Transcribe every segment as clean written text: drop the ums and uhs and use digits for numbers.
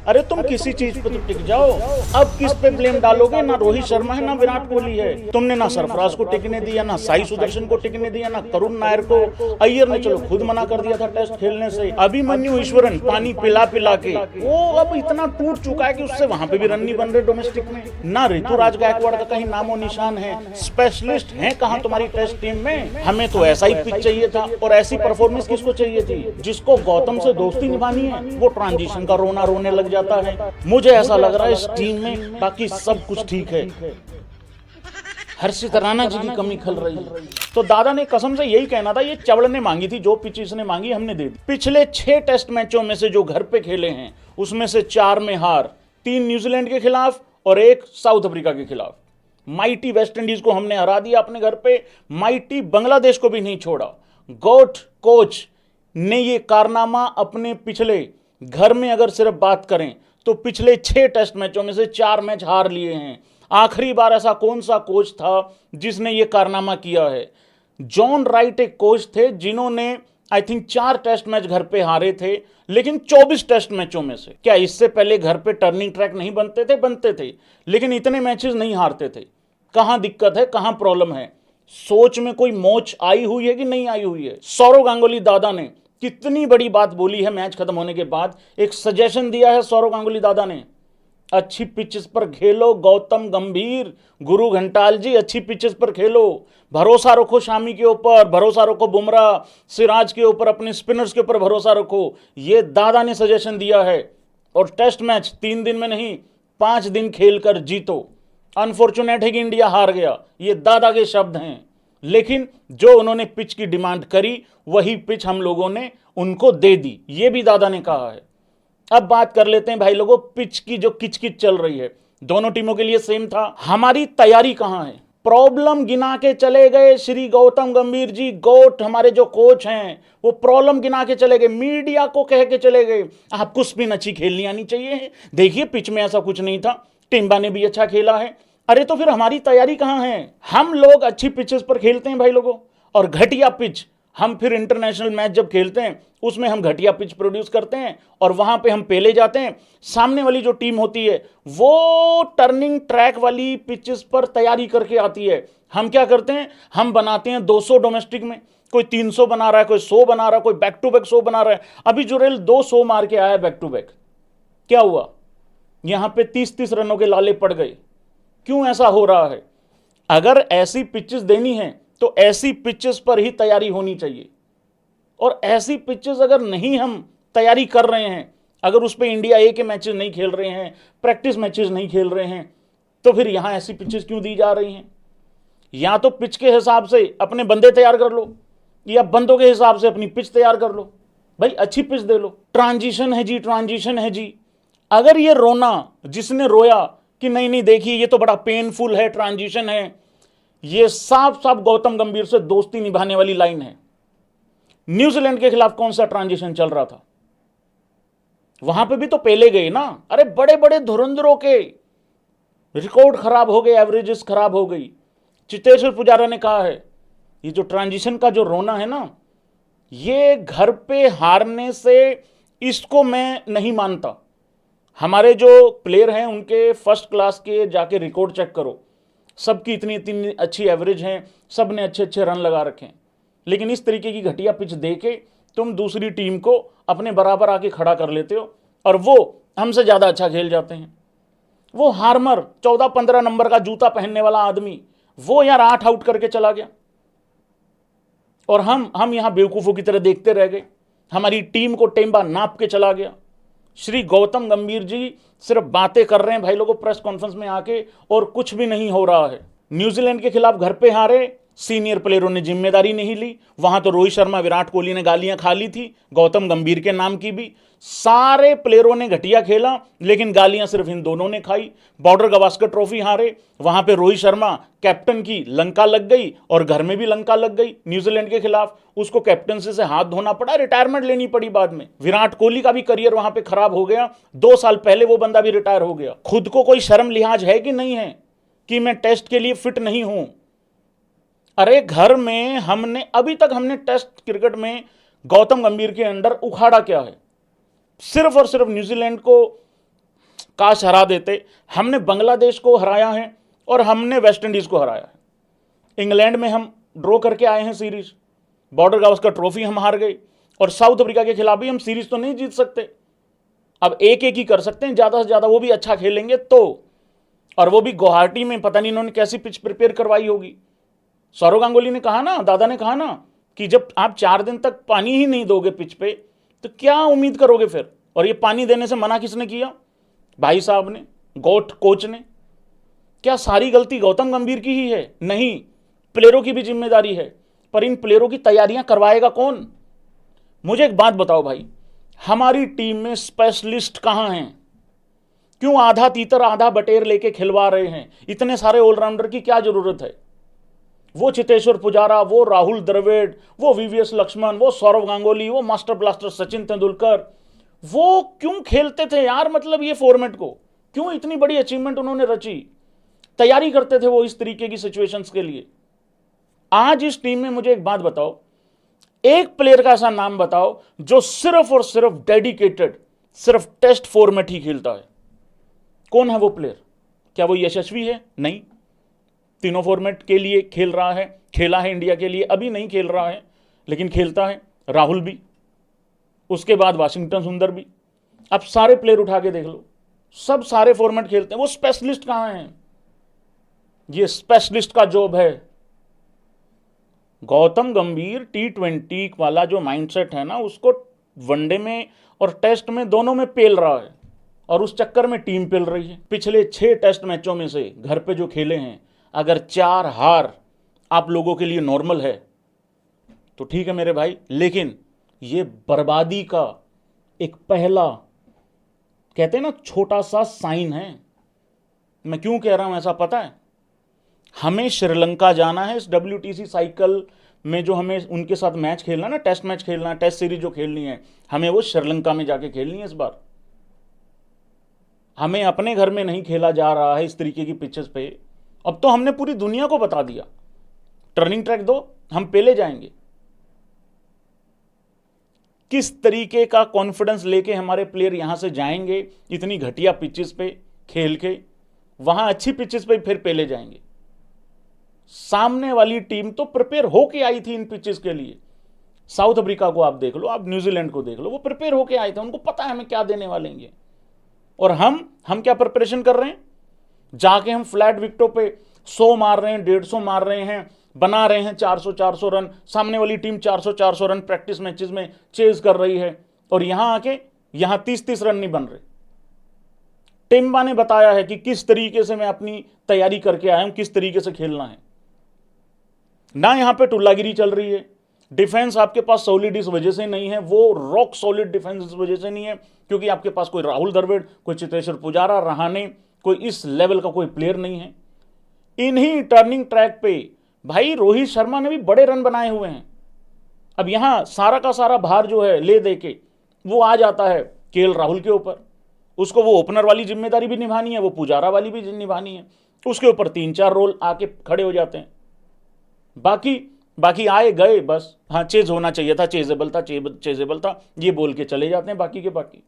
अरे तुम किसी चीज पे तो टिक जाओ। अब किस पे ब्लेम डालोगे? ना रोहित शर्मा है ना विराट कोहली है। तुमने ना सरफराज को टिकने दिया, ना साई सुदर्शन को टिकने दिया, ना करुण नायर को। अय्यर ने चलो खुद मना कर दिया था टेस्ट खेलने से। अभिमन्यु ईश्वरन पानी पिला पिला के वो अब इतना टूट चुका है कि उससे वहां पे भी रन नहीं बन रहे डोमेस्टिक में। ना ऋतुराज गायकवाड़ का कहीं नामो निशान है। स्पेशलिस्ट हैं कहां तुम्हारी टेस्ट टीम में? हमें तो ऐसा ही पिच चाहिए था। और ऐसी परफॉर्मेंस किसको चाहिए थी? जिसको गौतम से दोस्ती निभानी है वो ट्रांजिशन का रोना रोने लग जाता है। मुझे ऐसा लग रहा है इस टीम में बाकी सब कुछ ठीक है, हर्षित राणा जी की कमी खल रही है। तो दादा ने कसम से यही कहना था, ये चवड़ ने मांगी थी, जो पिच इसने मांगी हमने दे दी। पिछले 6 टेस्ट मैचों में से जो घर पे खेले हैं उसमें से 4 में हार, 3 न्यूजीलैंड के खिलाफ और 1 साउथ अफ्रीका के खिलाफ। माइटी वेस्ट इंडीज को हमने हरा दिया अपने घर पे, माइटी बांग्लादेश को भी नहीं छोड़ा। गोट कोच ने ये कारनामा अपने पिछले घर में अगर सिर्फ बात करें तो पिछले 6 टेस्ट मैचों में से 4 मैच हार लिए हैं। आखिरी बार ऐसा कौन सा कोच था जिसने ये कारनामा किया है? जॉन राइट एक कोच थे जिन्होंने आई थिंक 4 टेस्ट मैच घर पे हारे थे, लेकिन 24 टेस्ट मैचों में से। क्या इससे पहले घर पे टर्निंग ट्रैक नहीं बनते थे? बनते थे, लेकिन इतने मैचेस नहीं हारते थे। कहां दिक्कत है, कहां प्रॉब्लम है? सोच में कोई मोच आई हुई है कि नहीं आई हुई है? सौरव गांगुली दादा ने कितनी बड़ी बात बोली है मैच खत्म होने के बाद। एक सजेशन दिया है सौरव गांगुली दादा ने, अच्छी पिचेस पर खेलो गौतम गंभीर, गुरु घंटाल जी, अच्छी पिचेस पर खेलो, भरोसा रखो शामी के ऊपर, भरोसा रखो बुमराह सिराज के ऊपर, अपने स्पिनर्स के ऊपर भरोसा रखो। ये दादा ने सजेशन दिया है। और टेस्ट मैच 3 दिन में नहीं 5 दिन खेलकर जीतो। अनफॉर्चुनेट है कि इंडिया हार गया, ये दादा के शब्द हैं। लेकिन जो उन्होंने पिच की डिमांड करी वही पिच हम लोगों ने उनको दे दी, ये भी दादा ने कहा है। अब बात कर लेते हैं भाई लोगों पिच की जो किचकिच चल रही है, दोनों टीमों के लिए सेम था। हमारी तैयारी कहां है? प्रॉब्लम गिना के चले गए श्री गौतम गंभीर जी, गोट हमारे जो कोच हैं वो प्रॉब्लम गिना के चले गए, मीडिया को कह के चले गए आपको स्पिन अच्छी खेलनी आनी चाहिए। देखिए पिच में ऐसा कुछ नहीं था, टिम्बा ने भी अच्छा खेला है। अरे तो फिर हमारी तैयारी कहां है? हम लोग अच्छी पिचेस पर खेलते हैं भाई लोगों, और घटिया पिच हम फिर इंटरनेशनल मैच जब खेलते हैं उसमें हम घटिया पिच प्रोड्यूस करते हैं और वहां पे हम पेले जाते हैं। सामने वाली जो टीम होती है वो टर्निंग ट्रैक वाली पिचेस पर तैयारी करके आती है। हम क्या करते हैं? हम बनाते हैं 200 डोमेस्टिक में, कोई 300 बना रहा है, कोई 100 बना रहा है, कोई बैक टू बैक 100 बना रहा है। अभी जुरेल 200 मार के आया बैक टू बैक, क्या हुआ? यहां पे 30-30 रनों के लाले पड़ गए। क्यों ऐसा हो रहा है? अगर ऐसी पिचेस देनी है तो ऐसी पिचेस पर ही तैयारी होनी चाहिए। और ऐसी पिचेस अगर नहीं हम तैयारी कर रहे हैं, अगर उस पर इंडिया ए के मैचेस नहीं खेल रहे हैं, प्रैक्टिस मैचेस नहीं खेल रहे हैं, तो फिर यहां ऐसी पिचेस क्यों दी जा रही हैं? या तो पिच के हिसाब से अपने बंदे तैयार कर लो, या बंदों के हिसाब से अपनी पिच तैयार कर लो। भाई अच्छी पिच दे लो। ट्रांजिशन है जी, ट्रांजिशन है जी। अगर ये रोना जिसने रोया कि नहीं नहीं देखिए ये तो बड़ा पेनफुल है, ट्रांजिशन है, ये साफ साफ गौतम गंभीर से दोस्ती निभाने वाली लाइन है। न्यूजीलैंड के खिलाफ कौन सा ट्रांजिशन चल रहा था? वहां पे भी तो पेले गए ना। अरे बड़े बड़े धुरंधरों के रिकॉर्ड खराब हो गए, एवरेजेस खराब हो गई। चितेश्वर पुजारा ने कहा है ये जो ट्रांजिशन का जो रोना है ना, ये घर पे हारने से, इसको मैं नहीं मानता। हमारे जो प्लेयर हैं उनके फर्स्ट क्लास के जाके रिकॉर्ड चेक करो, सबकी इतनी इतनी अच्छी एवरेज हैं, सब ने अच्छे अच्छे रन लगा रखे हैं। लेकिन इस तरीके की घटिया पिच दे के तुम दूसरी टीम को अपने बराबर आके खड़ा कर लेते हो और वो हमसे ज़्यादा अच्छा खेल जाते हैं। वो हार्मर 14-15 नंबर का जूता पहनने वाला आदमी, वो यार 8 आउट करके चला गया और हम यहां बेवकूफ़ों की तरह देखते रह गए। हमारी टीम को टेम्बा नाप के चला गया। श्री गौतम गंभीर जी सिर्फ बातें कर रहे हैं भाई लोगों प्रेस कॉन्फ्रेंस में आके, और कुछ भी नहीं हो रहा है। न्यूजीलैंड के खिलाफ घर पे हारे, सीनियर प्लेयरों ने जिम्मेदारी नहीं ली। वहां तो रोहित शर्मा विराट कोहली ने गालियां खा ली थी, गौतम गंभीर के नाम की भी। सारे प्लेयरों ने घटिया खेला, लेकिन गालियां सिर्फ इन दोनों ने खाई। बॉर्डर गवास्कर ट्रॉफी हारे, वहां पे रोहित शर्मा कैप्टन की लंका लग गई और घर में भी लंका लग गई न्यूजीलैंड के खिलाफ। उसको कैप्टनसी से हाथ धोना पड़ा, रिटायरमेंट लेनी पड़ी बाद में। विराट कोहली का भी करियर वहां पे खराब हो गया। 2 साल पहले वो बंदा भी रिटायर हो गया। खुद को कोई शर्म लिहाज है कि नहीं है कि मैं टेस्ट के लिए फिट नहीं हूं? अरे घर में हमने अभी तक टेस्ट क्रिकेट में गौतम गंभीर के अंडर उखाड़ा क्या है? सिर्फ और सिर्फ न्यूजीलैंड को काश हरा देते। हमने बांग्लादेश को हराया है और हमने वेस्ट इंडीज को हराया है। इंग्लैंड में हम ड्रॉ करके आए हैं सीरीज, बॉर्डर गावस्कर ट्रॉफी हम हार गए, और साउथ अफ्रीका के खिलाफ भी हम सीरीज तो नहीं जीत सकते। अब एक एक ही कर सकते हैं ज्यादा से ज्यादा, वो भी अच्छा खेलेंगे तो, और वो भी गुवाहाटी में। पता नहीं इन्होंने कैसी पिच प्रिपेयर करवाई होगी। सौरव गांगुली ने कहा ना, दादा ने कहा ना कि जब आप 4 दिन तक पानी ही नहीं दोगे पिच पे तो क्या उम्मीद करोगे फिर। और ये पानी देने से मना किसने किया? भाई साहब ने, गोट कोच ने। क्या सारी गलती गौतम गंभीर की ही है? नहीं, प्लेयरों की भी जिम्मेदारी है। पर इन प्लेयरों की तैयारियां करवाएगा कौन? मुझे एक बात बताओ भाई, हमारी टीम में स्पेशलिस्ट कहां हैं? क्यों आधा तीतर आधा बटेर लेके खिलवा रहे हैं? इतने सारे ऑलराउंडर की क्या जरूरत है? वो चेतेश्वर पुजारा, वो राहुल द्रविड़, वो वीवीएस लक्ष्मण, वो सौरव गांगुली, वो मास्टर ब्लास्टर सचिन तेंदुलकर, वो क्यों खेलते थे यार? मतलब ये फॉर्मेट को क्यों इतनी बड़ी अचीवमेंट उन्होंने रची? तैयारी करते थे वो इस तरीके की सिचुएशंस के लिए। आज इस टीम में मुझे एक बात बताओ, एक प्लेयर का ऐसा नाम बताओ जो सिर्फ और सिर्फ डेडिकेटेड सिर्फ टेस्ट फॉर्मेट ही खेलता है। कौन है वो प्लेयर? क्या वो यशस्वी है? नहीं, तीनों फॉर्मेट के लिए खेल रहा है, खेला है इंडिया के लिए, अभी नहीं खेल रहा है लेकिन खेलता है। राहुल भी, उसके बाद वाशिंगटन सुंदर भी। अब सारे प्लेयर उठा के देख लो, सब सारे फॉर्मेट खेलते हैं। वो स्पेशलिस्ट कहां हैं? ये स्पेशलिस्ट का जॉब है। गौतम गंभीर T20 वाला जो माइंडसेट है ना, उसको वनडे में और टेस्ट में दोनों में पेल रहा है, और उस चक्कर में टीम पेल रही है। पिछले 6 टेस्ट मैचों में से घर पे जो खेले हैं, अगर 4 हार आप लोगों के लिए नॉर्मल है तो ठीक है मेरे भाई, लेकिन ये बर्बादी का एक पहला, कहते हैं ना, छोटा सा साइन है। मैं क्यों कह रहा हूं ऐसा पता है? हमें श्रीलंका जाना है इस WTC साइकिल में, जो हमें उनके साथ मैच खेलना ना, टेस्ट मैच खेलना, टेस्ट सीरीज जो खेलनी है, हमें वो श्रीलंका में जाके खेलनी है इस बार। हमें अपने घर में नहीं खेला जा रहा है इस तरीके की पिचेस पे। अब तो हमने पूरी दुनिया को बता दिया, टर्निंग ट्रैक दो, हम पहले जाएंगे। किस तरीके का कॉन्फिडेंस लेके हमारे प्लेयर यहां से जाएंगे इतनी घटिया पिचेस पे खेल के, वहां अच्छी पिचेस पे फिर पहले जाएंगे। सामने वाली टीम तो प्रिपेयर होके आई थी इन पिचेस के लिए। साउथ अफ्रीका को आप देख लो, आप न्यूजीलैंड को देख लो, वो प्रिपेयर होके आए थे, उनको पता है हमें क्या देने वाले हैं। और हम क्या प्रिपरेशन कर रहे हैं? जाके हम फ्लैट विकेटों पे 100 मार रहे हैं, 150 मार रहे हैं, बना रहे हैं 400 रन। सामने वाली टीम 400 रन प्रैक्टिस मैचेस में चेज कर रही है, और यहां आके यहां 30 रन नहीं बन रहे। टिम्बा ने बताया है कि किस तरीके से मैं अपनी तैयारी करके आया हूं, किस तरीके से खेलना है ना। यहां पे टुल्लागिरी चल रही है। डिफेंस आपके पास सॉलिड इस वजह से नहीं है, वो रॉक सॉलिड डिफेंस इस वजह से नहीं है क्योंकि आपके पास कोई राहुल द्रविड़, कोई चेतेश्वर पुजारा, रहाणे, कोई इस लेवल का कोई प्लेयर नहीं है। इन्हीं टर्निंग ट्रैक पे भाई रोहित शर्मा ने भी बड़े रन बनाए हुए हैं। अब यहां सारा का सारा भार जो है ले दे के वो आ जाता है KL राहुल के ऊपर। उसको वो ओपनर वाली जिम्मेदारी भी निभानी है, वो पुजारा वाली भी निभानी है, उसके ऊपर 3-4 रोल आके खड़े हो जाते हैं। बाकी आए गए बस, हाँ चेज होना चाहिए था, चेजेबल था, ये बोल के चले जाते हैं बाकी के बाकी।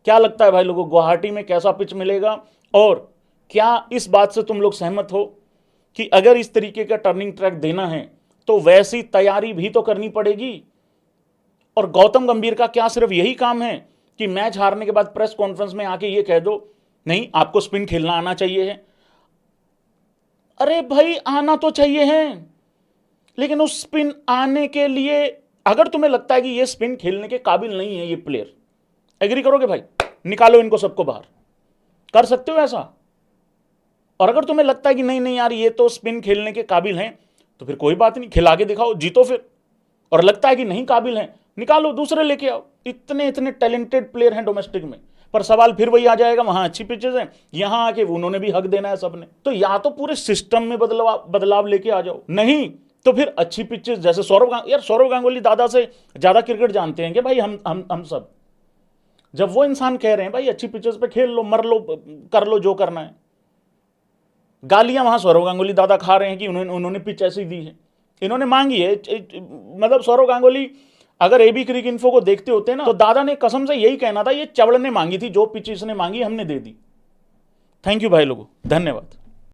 क्या लगता है भाई लोगों, गुवाहाटी में कैसा पिच मिलेगा? और क्या इस बात से तुम लोग सहमत हो कि अगर इस तरीके का टर्निंग ट्रैक देना है तो वैसी तैयारी भी तो करनी पड़ेगी? और गौतम गंभीर का क्या सिर्फ यही काम है कि मैच हारने के बाद प्रेस कॉन्फ्रेंस में आके ये कह दो नहीं आपको स्पिन खेलना आना चाहिए है? अरे भाई आना तो चाहिए है, लेकिन उस स्पिन आने के लिए अगर तुम्हें लगता है कि ये स्पिन खेलने के काबिल नहीं है ये प्लेयर, एग्री करोगे भाई? निकालो इनको सबको बाहर, कर सकते हो ऐसा? और अगर तुम्हें लगता है कि नहीं यार ये तो स्पिन खेलने के काबिल हैं, तो फिर कोई बात नहीं, खिला के दिखाओ, जीतो फिर। और लगता है कि नहीं काबिल हैं, निकालो, दूसरे लेके आओ। इतने टैलेंटेड प्लेयर हैं डोमेस्टिक में। पर सवाल फिर वही आ जाएगा, वहां अच्छी पिचेस हैं, यहां आके उन्होंने भी हक देना है सबने। तो या तो पूरे सिस्टम में बदलाव लेके आ जाओ, नहीं तो फिर अच्छी पिचेस जैसे सौरव गांगुली दादा से ज्यादा क्रिकेट जानते हैं कि भाई हम सब। जब वो इंसान कह रहे हैं भाई अच्छी पिचेस पे खेल लो, मर लो, कर लो जो करना है, गालियां वहां सौरव गांगुली दादा खा रहे हैं कि उन्होंने पिच ऐसी दी है, इन्होंने मांगी है। मतलब सौरव गांगुली अगर एबी क्रिक इन्फो को देखते होते ना तो दादा ने कसम से यही कहना था, ये चवड़ ने मांगी थी, जो पिच इसने मांगी हमने दे दी। थैंक यू भाई लोगों, धन्यवाद।